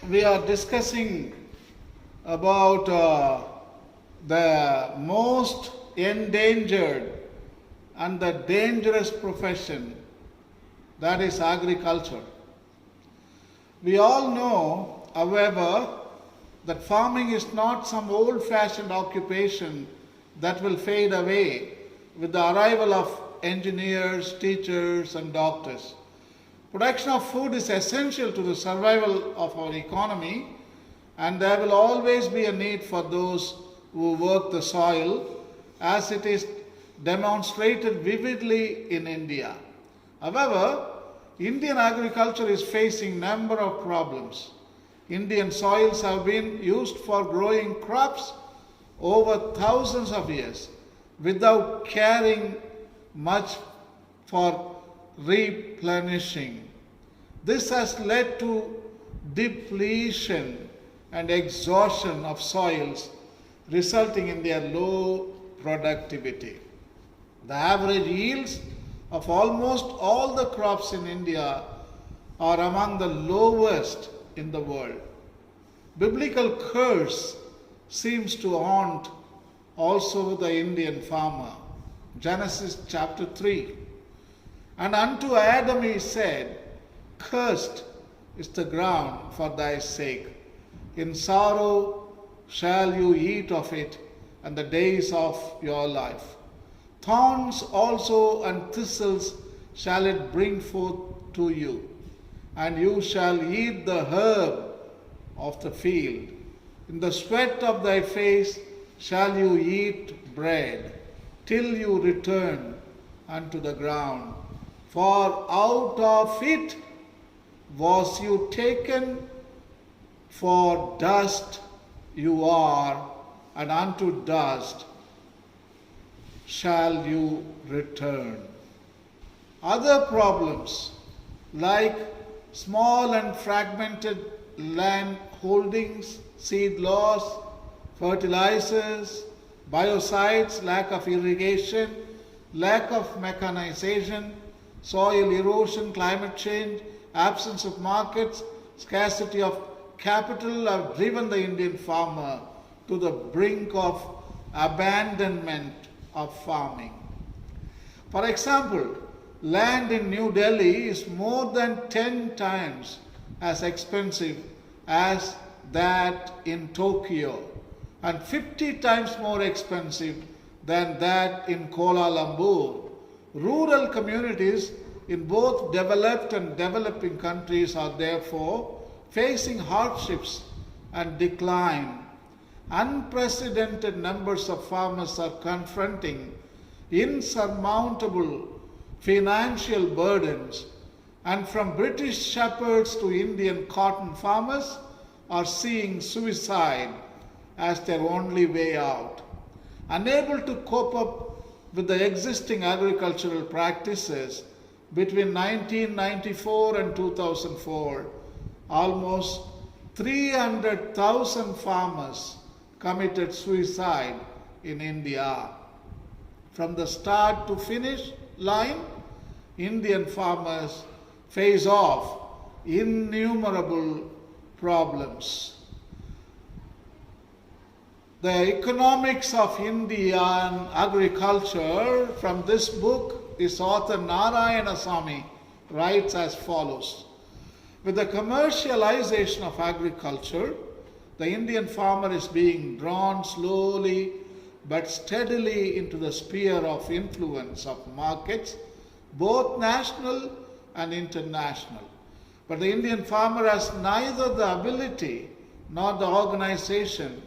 we are discussing about the most endangered and the dangerous profession, that is agriculture. We all know, however, that farming is not some old-fashioned occupation that will fade away with the arrival of engineers, teachers, and doctors. Production of food is essential to the survival of our economy, and there will always be a need for those who work the soil, as it is demonstrated vividly in India. However, Indian agriculture is facing a number of problems. Indian soils have been used for growing crops over thousands of years without caring much for replenishing. This has led to depletion and exhaustion of soils, resulting in their low productivity. The average yields of almost all the crops in India are among the lowest in the world. Biblical curse seems to haunt also the Indian farmer. Genesis chapter 3. And unto Adam he said, Cursed is the ground for thy sake. In sorrow shall you eat of it, and the days of your life. Thorns also and thistles shall it bring forth to you, and you shall eat the herb of the field. In the sweat of thy face shall you eat bread, till you return unto the ground. For out of it was you taken, for dust you are, and unto dust shall you return. Other problems like small and fragmented land holdings, seed loss, fertilizers, biocides, lack of irrigation, lack of mechanization, soil erosion, climate change, absence of markets, scarcity of capital have driven the Indian farmer to the brink of abandonment of farming. For example, land in New Delhi is more than 10 times as expensive as that in Tokyo, and 50 times more expensive than that in Kuala Lumpur. Rural communities in both developed and developing countries are therefore facing hardships and decline. Unprecedented numbers of farmers are confronting insurmountable financial burdens, and from British shepherds to Indian cotton farmers are seeing suicide as their only way out. Unable to cope up with the existing agricultural practices, between 1994 and 2004, almost 300,000 farmers committed suicide in India. From the start to finish line, Indian farmers face off innumerable problems. The economics of Indian agriculture from this book is author Narayanasamy writes as follows. With the commercialization of agriculture, the Indian farmer is being drawn slowly but steadily into the sphere of influence of markets, both national and international. But the Indian farmer has neither the ability nor the organization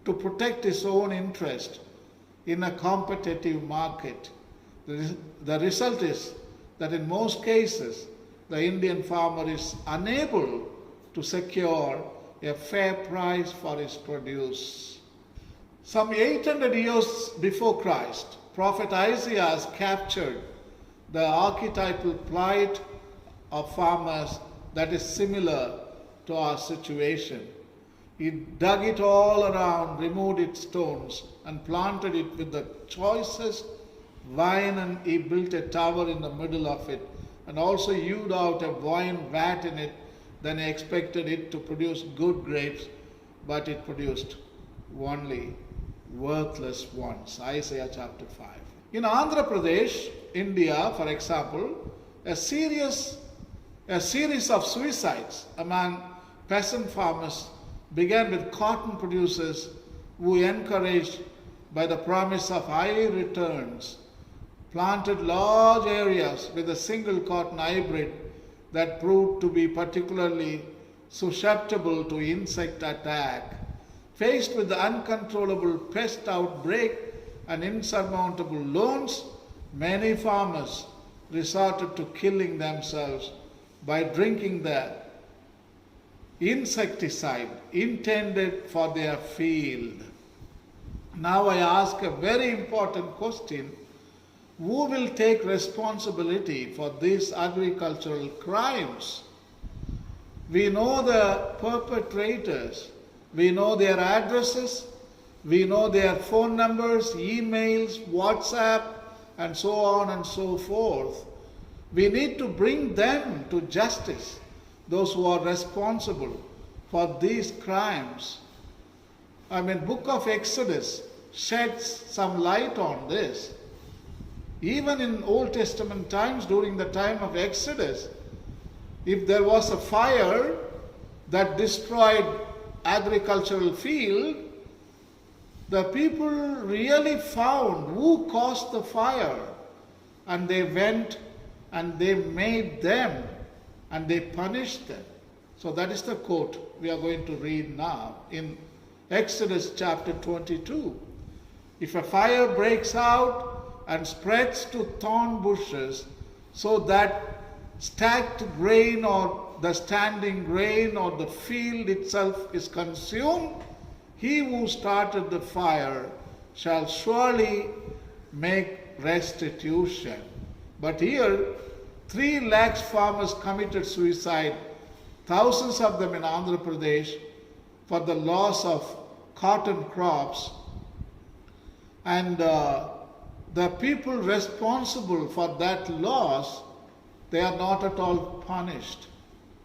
to protect his own interest in a competitive market. The result is that in most cases, the Indian farmer is unable to secure a fair price for his produce. Some 800 years before Christ, Prophet Isaiah has captured the archetypal plight of farmers that is similar to our situation. He dug it all around, removed its stones, and planted it with the choicest vine, and he built a tower in the middle of it, and also hewed out a wine vat in it, then he expected it to produce good grapes, but it produced only worthless ones. Isaiah chapter 5. In Andhra Pradesh, India, for example, a series of suicides among peasant farmers began with cotton producers who, encouraged by the promise of high returns, planted large areas with a single cotton hybrid that proved to be particularly susceptible to insect attack. Faced with the uncontrollable pest outbreak and insurmountable loans, many farmers resorted to killing themselves by drinking the insecticide intended for their field. Now I ask a very important question. Who will take responsibility for these agricultural crimes? We know the perpetrators. We know their addresses. We know their phone numbers, emails, WhatsApp, and so on and so forth. We need to bring them to justice, those who are responsible for these crimes. Book of Exodus sheds some light on this. Even in Old Testament times, during the time of Exodus, if there was a fire that destroyed agricultural field, the people really found who caused the fire, and they went and they made them and they punished them. So that is the quote we are going to read now in Exodus chapter 22. If a fire breaks out and spreads to thorn bushes, so that stacked grain or the standing grain or the field itself is consumed, he who started the fire shall surely make restitution. But here, 3 lakh farmers committed suicide, thousands of them in Andhra Pradesh, for the loss of cotton crops, and the people responsible for that loss, they are not at all punished.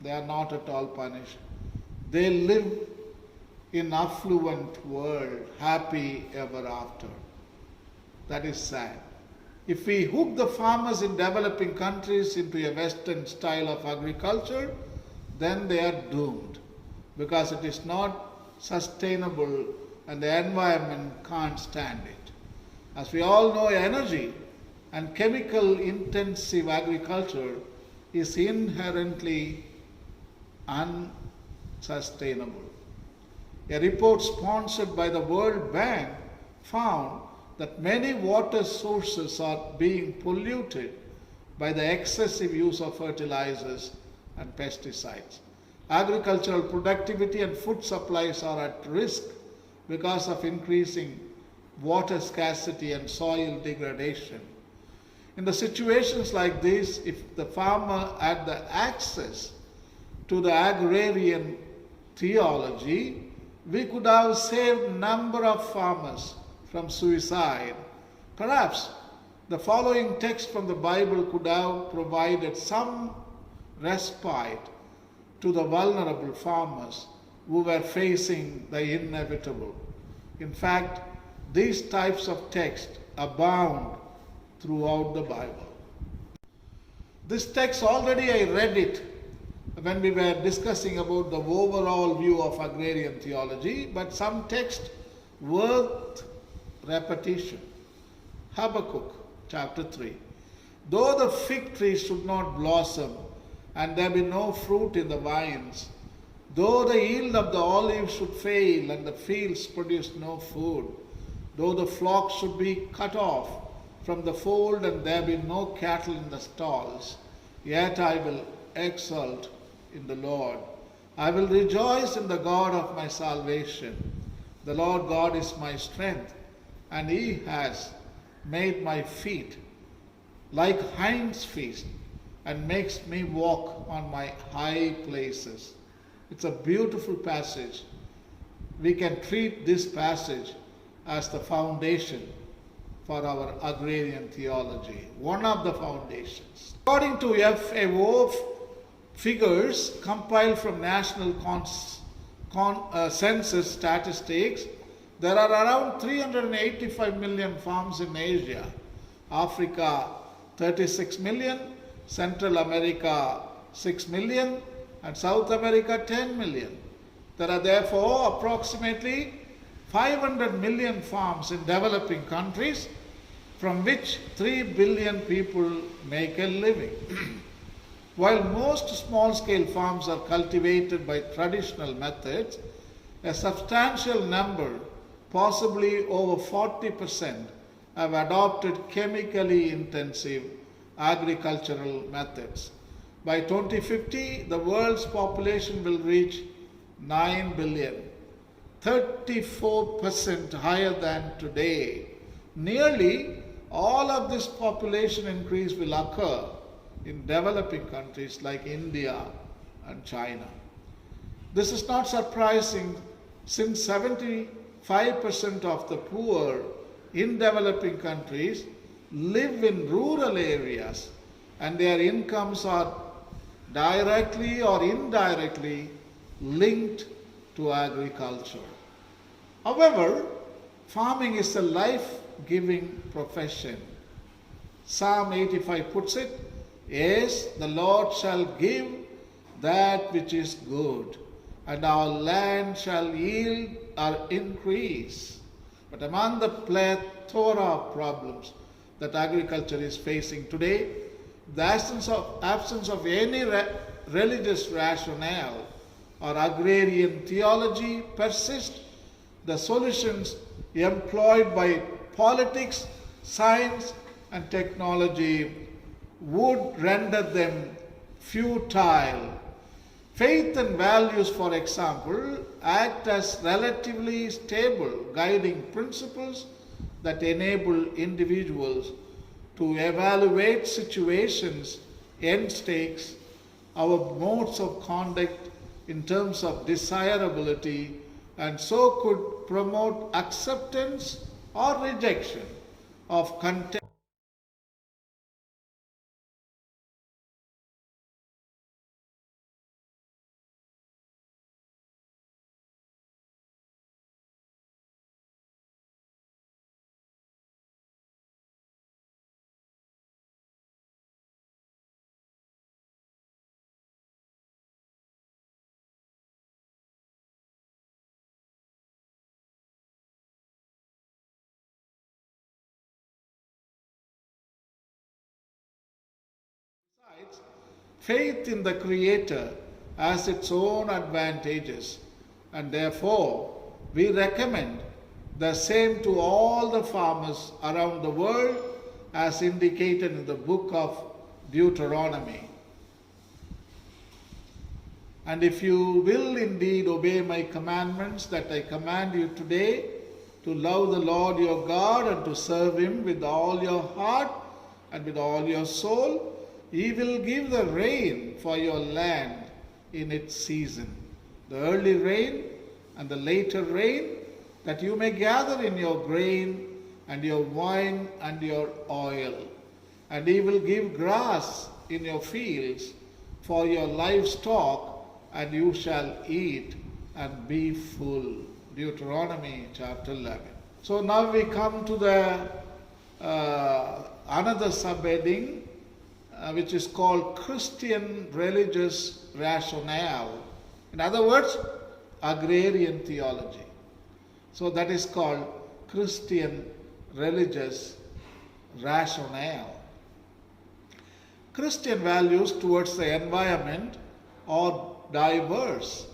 They are not at all punished. They live in affluent world, happy ever after. That is sad. If we hook the farmers in developing countries into a Western style of agriculture, then they are doomed, because it is not sustainable and the environment can't stand it. As we all know, energy and chemical intensive agriculture is inherently unsustainable. A report sponsored by the World Bank found that many water sources are being polluted by the excessive use of fertilizers and pesticides. Agricultural productivity and food supplies are at risk because of increasing water scarcity and soil degradation. In the situations like this, if the farmer had the access to the agrarian theology, we could have saved a number of farmers from suicide. Perhaps the following text from the Bible could have provided some respite to the vulnerable farmers who were facing the inevitable. In fact, these types of text abound throughout the Bible. This text, already I read it when we were discussing about the overall view of agrarian theology, but some text worth repetition. Habakkuk chapter 3. Though the fig tree should not blossom, and there be no fruit in the vines, though the yield of the olive should fail, and the fields produce no food, though the flock should be cut off from the fold, and there be no cattle in the stalls, yet I will exult in the Lord. I will rejoice in the God of my salvation. The Lord God is my strength, and He has made my feet like hinds' feet, and makes me walk on my high places. It's a beautiful passage. We can treat this passage as the foundation for our agrarian theology, one of the foundations. According to F.A. Wolf, figures compiled from national census statistics, there are around 385 million farms in Asia, Africa 36 million, Central America 6 million, and South America 10 million. There are therefore approximately 500 million farms in developing countries, from which 3 billion people make a living. While most small-scale farms are cultivated by traditional methods, a substantial number, possibly over 40%, have adopted chemically intensive agricultural methods. By 2050, the world's population will reach 9 billion, 34% higher than today. Nearly all of this population increase will occur in developing countries like India and China. This is not surprising, since 75% of the poor in developing countries live in rural areas, and their incomes are directly or indirectly linked to agriculture. However, farming is a life-giving profession. Psalm 85 puts it, "Yes, the Lord shall give that which is good, and our land shall yield our increase." But among the plethora of problems that agriculture is facing today, the absence of any religious rationale or agrarian theology persist. The solutions employed by politics, science, and technology would render them futile. Faith and values, for example, act as relatively stable guiding principles that enable individuals to evaluate situations, end stakes, our modes of conduct in terms of desirability, and so could promote acceptance or rejection of content. Besides, faith in the Creator has its own advantages, and therefore we recommend the same to all the farmers around the world, as indicated in the book of Deuteronomy. "And if you will indeed obey my commandments that I command you today, to love the Lord your God and to serve him with all your heart and with all your soul, he will give the rain for your land in its season, the early rain and the later rain, that you may gather in your grain and your wine and your oil. And he will give grass in your fields for your livestock, and you shall eat and be full." Deuteronomy chapter 11. So now we come to the another subheading, which is called Christian religious rationale. In other words, agrarian theology. So that is called Christian religious rationale. Christian values towards the environment are diverse.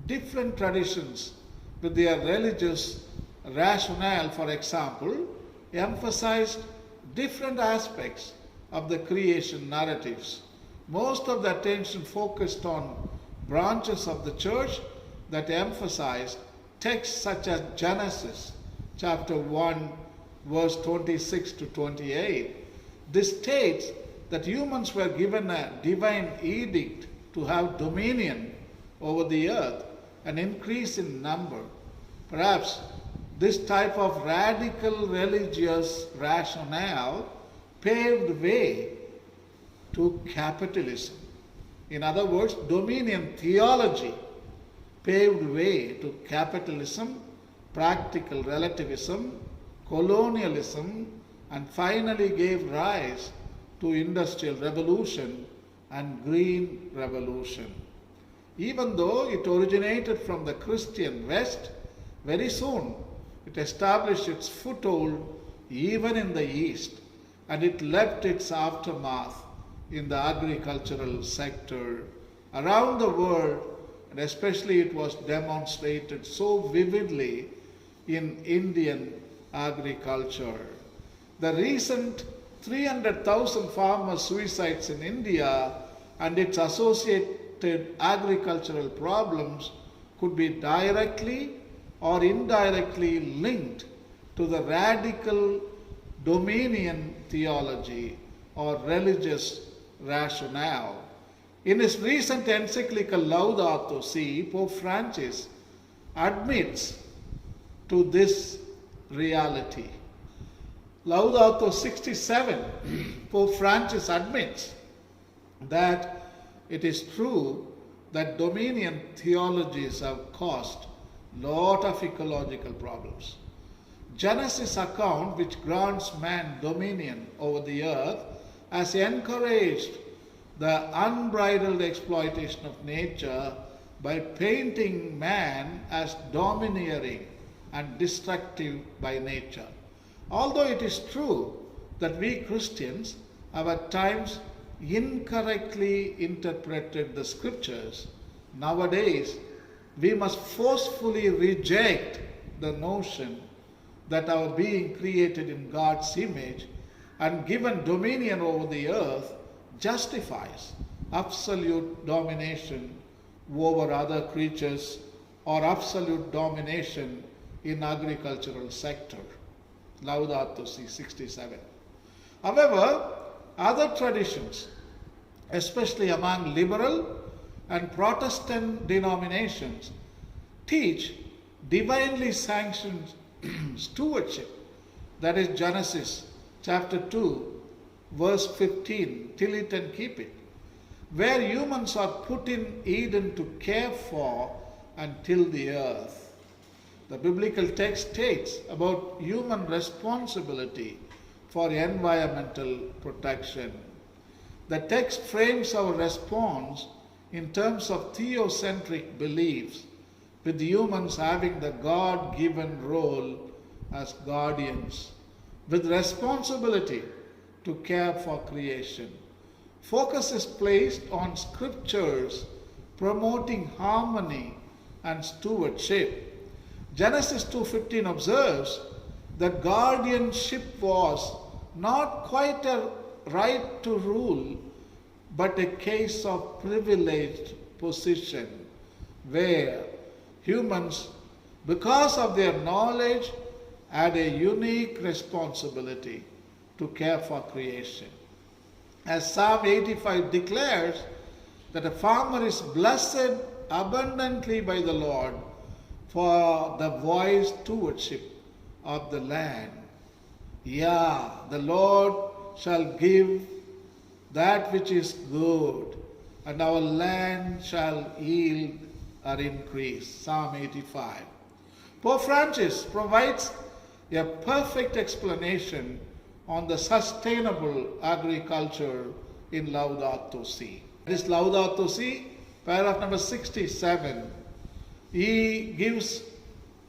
Different traditions with their religious rationale, for example, emphasized different aspects of the creation narratives. Most of the attention focused on branches of the church that emphasized texts such as Genesis chapter 1 verse 26 to 28. This states that humans were given a divine edict to have dominion over the earth, an increase in number. Perhaps this type of radical religious rationale paved way to capitalism. In other words, dominion theology paved way to capitalism, practical relativism, colonialism, and finally gave rise to industrial revolution and green revolution. Even though it originated from the Christian West, very soon it established its foothold even in the East, and it left its aftermath in the agricultural sector around the world, and especially it was demonstrated so vividly in Indian agriculture. The recent 300,000 farmer suicides in India and its associated agricultural problems could be directly or indirectly linked to the radical dominion theology or religious rationale. In his recent encyclical Laudato Si, Pope Francis admits to this reality. Laudato 67, Pope Francis admits that it is true that dominion theologies have caused lot of ecological problems. Genesis account, which grants man dominion over the earth, has encouraged the unbridled exploitation of nature by painting man as domineering and destructive by nature. Although it is true that we Christians have at times incorrectly interpreted the scriptures, nowadays we must forcefully reject the notion that our being created in God's image and given dominion over the earth justifies absolute domination over other creatures or absolute domination in agricultural sector. Laudato Si 67. However, other traditions, especially among liberal and Protestant denominations, teach divinely sanctioned stewardship. That is Genesis chapter 2, verse 15, till it and keep it, where humans are put in Eden to care for and till the earth. The biblical text states about human responsibility for environmental protection. The text frames our response in terms of theocentric beliefs, with humans having the God-given role as guardians, with responsibility to care for creation. Focus is placed on scriptures promoting harmony and stewardship. Genesis 2:15 observes that guardianship was not quite a right to rule, but a case of privileged position, where humans, because of their knowledge, had a unique responsibility to care for creation. As Psalm 85 declares, that a farmer is blessed abundantly by the Lord for the wise stewardship of the land. Yeah, the Lord shall give that which is good, and our land shall yield or increase. Psalm 85. Pope Francis provides a perfect explanation on the sustainable agriculture in Laudato Si. This Laudato Si, paragraph number 67, he gives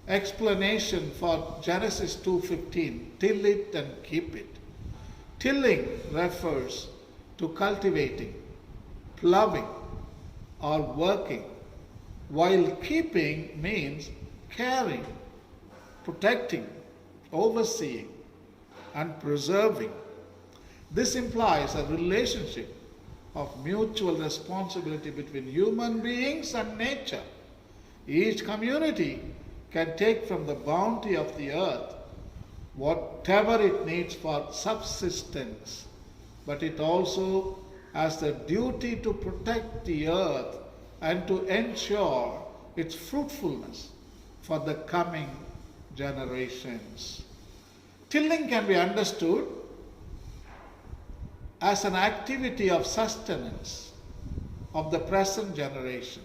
explanation for Genesis 2:15, till it and keep it. Tilling refers to cultivating, ploughing, or working, while keeping means caring, protecting, overseeing, and preserving. This implies a relationship of mutual responsibility between human beings and nature. Each community can take from the bounty of the earth whatever it needs for subsistence, but it also has the duty to protect the earth and to ensure its fruitfulness for the coming generations. Tilling can be understood as an activity of sustenance, of the present generation.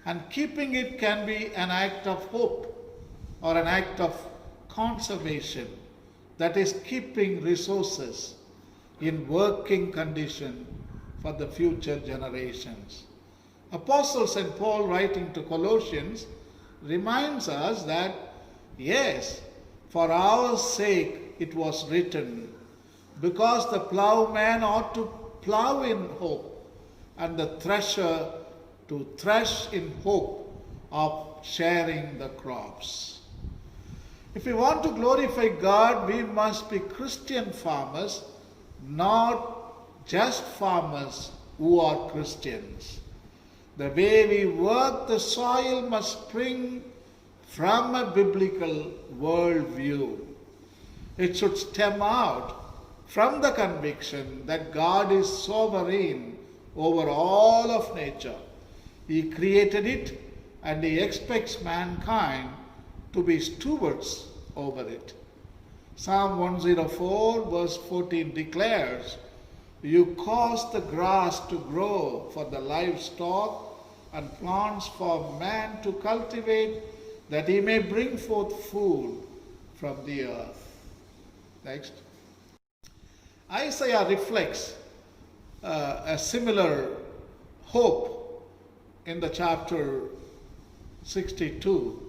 And keeping it can be an act of hope or an act of conservation, that is, keeping resources in working condition for the future generations. Apostle St. Paul, writing to Colossians, reminds us that, yes, for our sake it was written, because the plowman ought to plow in hope, and the thresher to thresh in hope of sharing the crops. If we want to glorify God, we must be Christian farmers, not just farmers who are Christians. The way we work the soil must spring from a biblical worldview. It should stem out from the conviction that God is sovereign over all of nature. He created it and He expects mankind to be stewards over it. Psalm 104 verse 14 declares, "You cause the grass to grow for the livestock and plants for man to cultivate, that he may bring forth food from the earth." Next. Isaiah reflects a similar hope in the chapter 62.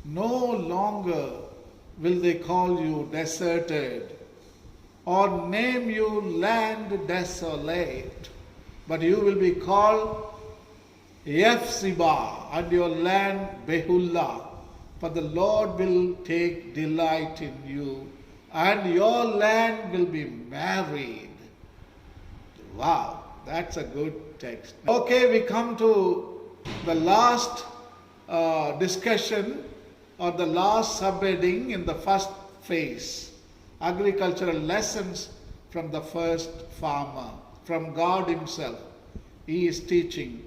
"No longer will they call you deserted, or name you land desolate, but you will be called Ephzibah, and your land Beulah, for the Lord will take delight in you, and your land will be married." Wow, that's a good text. Okay, we come to the last discussion or the last subheading in the first phase: agricultural lessons from the first farmer, from God Himself. He is teaching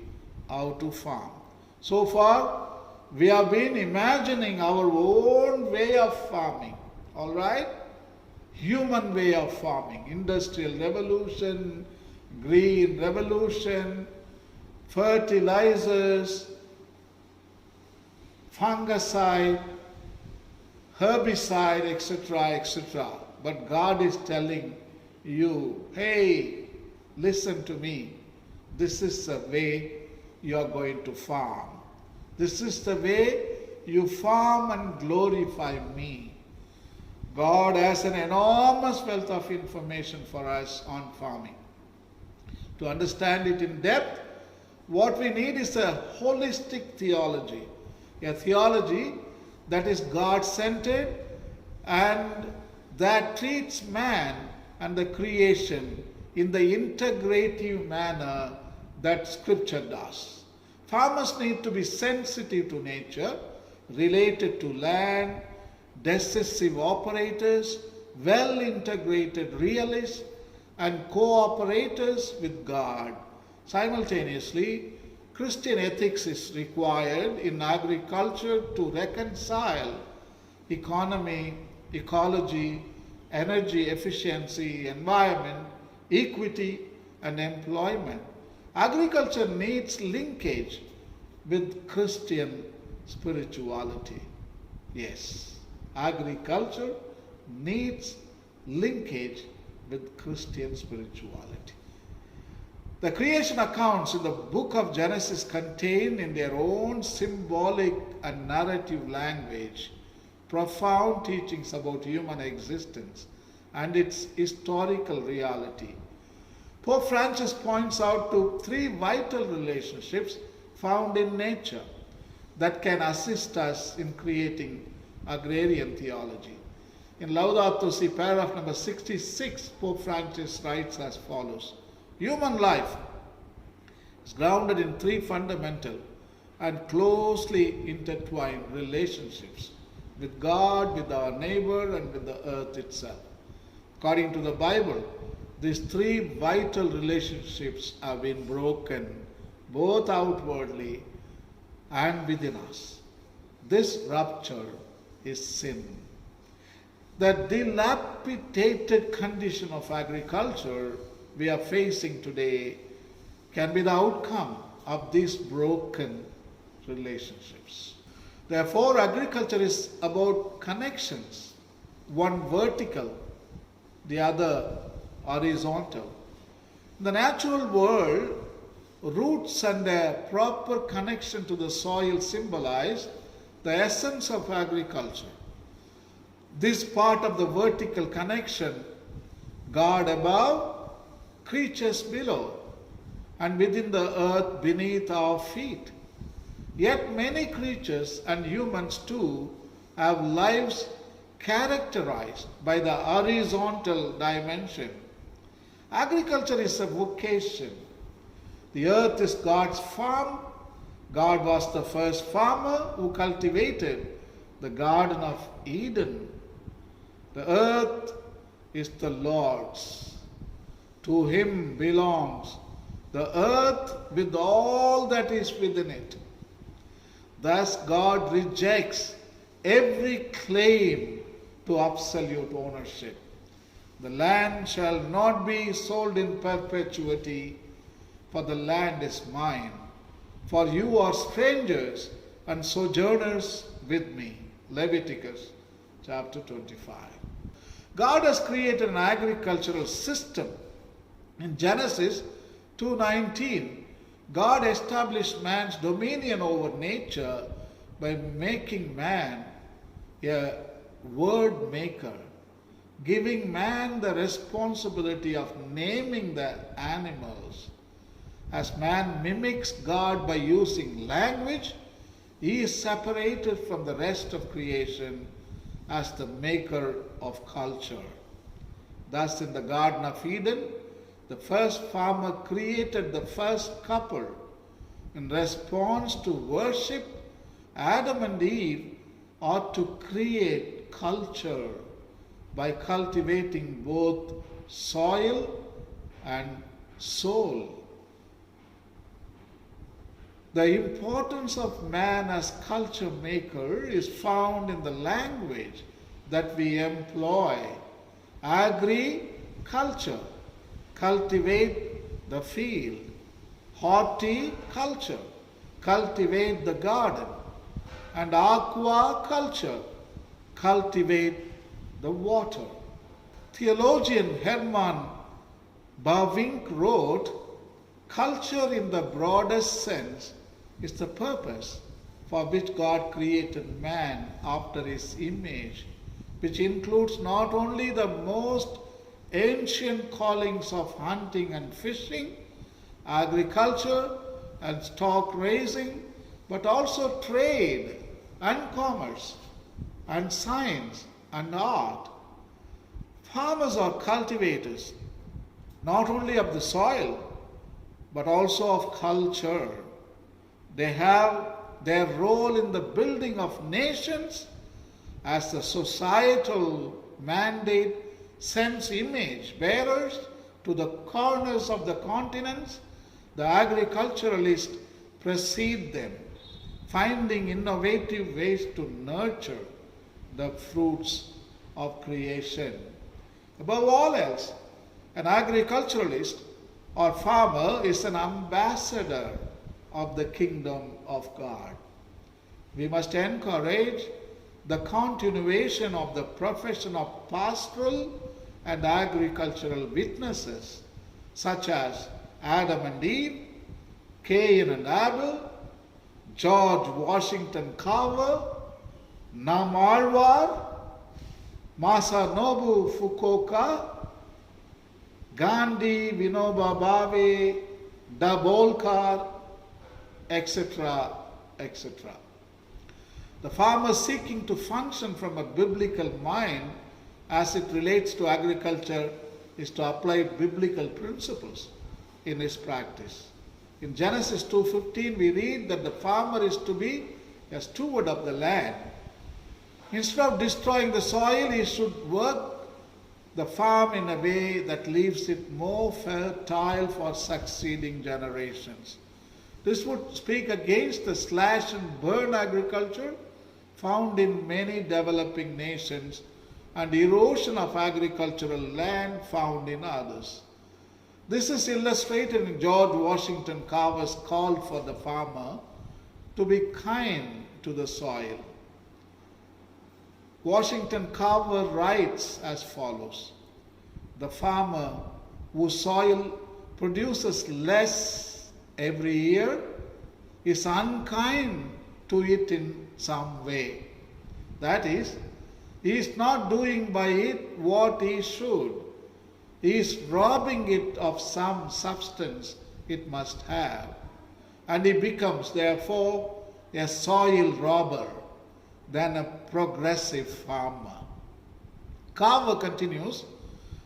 how to farm. So far, we have been imagining our own way of farming, all right? Human way of farming, industrial revolution, green revolution, fertilizers, fungicide, herbicide, etc., etc. But God is telling you, hey, listen to me. This is the way you are going to farm. This is the way you farm and glorify me. God has an enormous wealth of information for us on farming. To understand it in depth, what we need is a holistic theology, a theology that is God-centered and that treats man and the creation in the integrative manner that Scripture does. Farmers need to be sensitive to nature, related to land, decisive operators, well-integrated realists, and cooperators with God. Simultaneously, Christian ethics is required in agriculture to reconcile economy, ecology, energy efficiency, environment, equity, and employment. Agriculture needs linkage with Christian spirituality. Yes, agriculture needs linkage with Christian spirituality. The creation accounts in the book of Genesis contain in their own symbolic and narrative language profound teachings about human existence and its historical reality. Pope Francis points out to three vital relationships found in nature that can assist us in creating agrarian theology. In Laudato Si, paragraph number 66, Pope Francis writes as follows: "Human life is grounded in three fundamental and closely intertwined relationships with God, with our neighbor, and with the earth itself. According to the Bible, these three vital relationships have been broken, both outwardly and within us. This rupture is sin. The dilapidated condition of agriculture we are facing today can be the outcome of these broken relationships. Therefore, agriculture is about connections, one vertical, the other horizontal. In the natural world, roots and a proper connection to the soil symbolize the essence of agriculture. This part of the vertical connection, God above, creatures below, and within the earth beneath our feet. Yet many creatures and humans too have lives characterized by the horizontal dimension. Agriculture is a vocation. The earth is God's farm. God was the first farmer who cultivated the Garden of Eden. The earth is the Lord's. To Him belongs the earth with all that is within it. Thus, God rejects every claim to absolute ownership. The land shall not be sold in perpetuity, for the land is mine. For you are strangers and sojourners with me. Leviticus chapter 25. God has created an agricultural system. In Genesis 2:19, God established man's dominion over nature by making man a word maker, giving man the responsibility of naming the animals. As man mimics God by using language, he is separated from the rest of creation as the maker of culture. Thus, in the Garden of Eden, the first farmer created the first couple. In response to worship, Adam and Eve ought to create culture by cultivating both soil and soul. The importance of man as culture maker is found in the language that we employ. Agriculture, cultivate the field. Horticulture, cultivate the garden. And aquaculture, cultivate the water. Theologian Hermann Bavinck wrote, culture in the broadest sense is the purpose for which God created man after His image, which includes not only the most ancient callings of hunting and fishing, agriculture and stock raising, but also trade and commerce and science and art. Farmers are cultivators not only of the soil but also of culture. They have their role in the building of nations as the societal mandate sends image bearers to the corners of the continents. The agriculturalists precede them, finding innovative ways to nurture the fruits of creation. Above all else, an agriculturalist or farmer is an ambassador of the kingdom of God. We must encourage the continuation of the profession of pastoral and agricultural witnesses, such as Adam and Eve, Cain and Abel, George Washington Carver, Namalwar, Masanobu Fukuoka, Gandhi, Vinoba Bhave, Dabolkar, etc., etc. The farmer seeking to function from a biblical mind as it relates to agriculture is to apply biblical principles in his practice. In Genesis 2:15 we read that the farmer is to be a steward of the land. Instead of destroying the soil, he should work the farm in a way that leaves it more fertile for succeeding generations. This would speak against the slash and burn agriculture found in many developing nations and erosion of agricultural land found in others. This is illustrated in George Washington Carver's call for the farmer to be kind to the soil. Washington Carver writes as follows: "The farmer whose soil produces less every year is unkind to it in some way. That is, he is not doing by it what he should. He is robbing it of some substance it must have, and he becomes, therefore, a soil robber than a progressive farmer." Carver continues,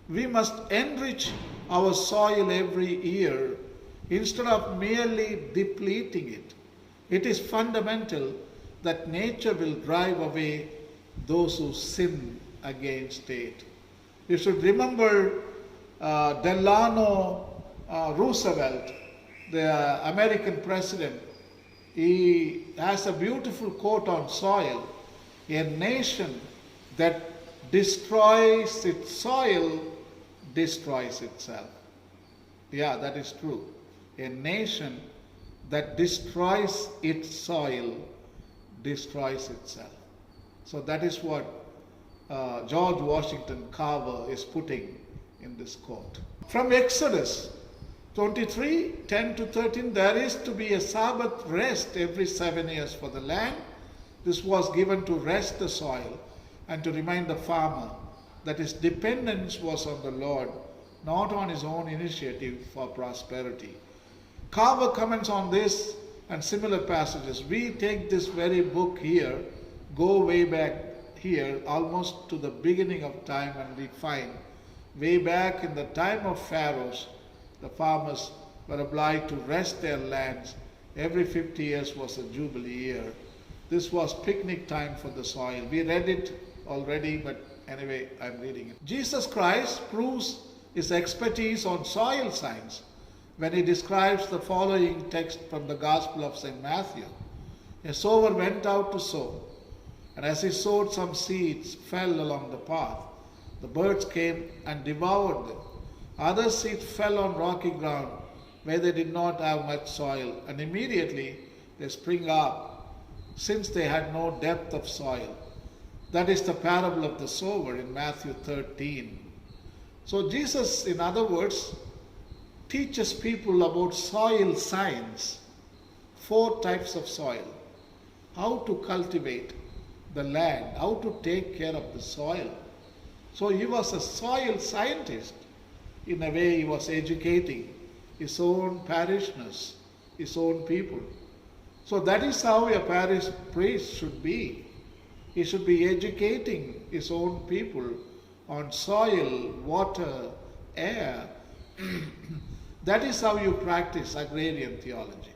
"We must enrich our soil every year instead of merely depleting it. It is fundamental that nature will drive away those who sin against it." You should remember Delano Roosevelt, the American president. He has a beautiful quote on soil: "A nation that destroys its soil destroys itself." Yeah, that is true. A nation that destroys its soil destroys itself. So that is what George Washington Carver is putting in this quote. From Exodus 23:10-13, there is to be a Sabbath rest every 7 years for the land. This was given to rest the soil and to remind the farmer that his dependence was on the Lord, not on his own initiative for prosperity. Carver comments on this and similar passages. We take this very book here, go way back here, almost to the beginning of time, and we find way back in the time of Pharaohs, the farmers were obliged to rest their lands. Every 50 years was a jubilee year. This was picnic time for the soil. We read it already, but anyway, I'm reading it. Jesus Christ proves his expertise on soil science when he describes the following text from the Gospel of St. Matthew. "A sower went out to sow, and as he sowed, some seeds fell along the path. The birds came and devoured them. Other seeds fell on rocky ground where they did not have much soil, and immediately they spring up, since they had no depth of soil." That is the parable of the sower in Matthew 13. So Jesus, in other words, teaches people about soil science, 4 types of soil, how to cultivate the land, how to take care of the soil. So he was a soil scientist. In a way, he was educating his own parishioners, his own people. So that is how a parish priest should be. He should be educating his own people on soil, water, air. That is how you practice agrarian theology.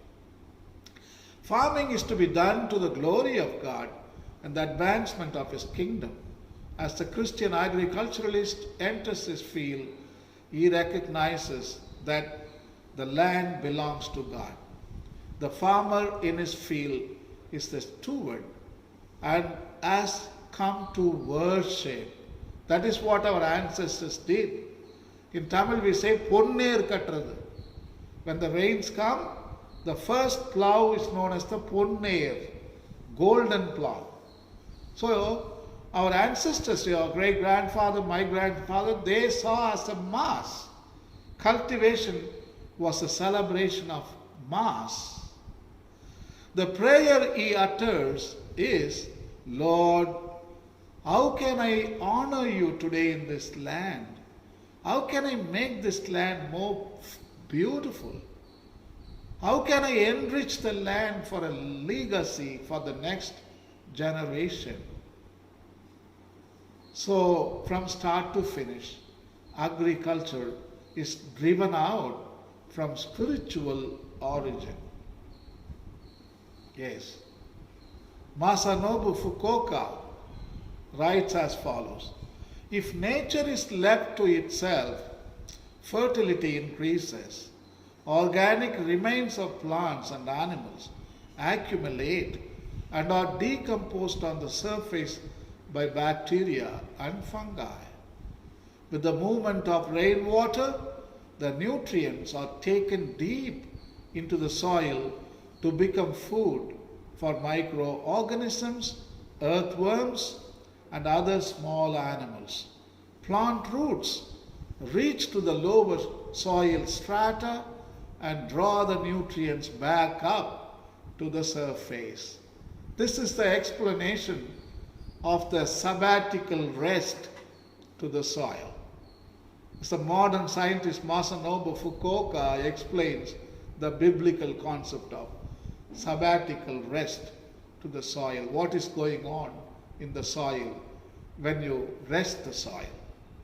Farming is to be done to the glory of God and the advancement of his kingdom. As the Christian agriculturalist enters his field, he recognizes that the land belongs to God. The farmer in his field is the steward and has come to worship. That is what our ancestors did. In Tamil we say ponner katrathu. When the rains come, the first plough is known as the ponner, golden plough. So our ancestors, your great grandfather, my grandfather, they saw as a mass. Cultivation was a celebration of mass. The prayer he utters is, "Lord, how can I honor you today in this land? How can I make this land more beautiful? How can I enrich the land for a legacy for the next generation?" So, from start to finish, agriculture is driven out from spiritual origin. Yes. Masanobu Fukuoka writes as follows: "If nature is left to itself, fertility increases. Organic remains of plants and animals accumulate and are decomposed on the surface by bacteria and fungi. With the movement of rainwater, the nutrients are taken deep into the soil to become food for microorganisms, earthworms, and other small animals. Plant roots reach to the lower soil strata and draw the nutrients back up to the surface. This is the explanation of the sabbatical rest to the soil. As the modern scientist Masanobu Fukuoka explains the biblical concept of sabbatical rest to the soil. What is going on in the soil when you rest the soil?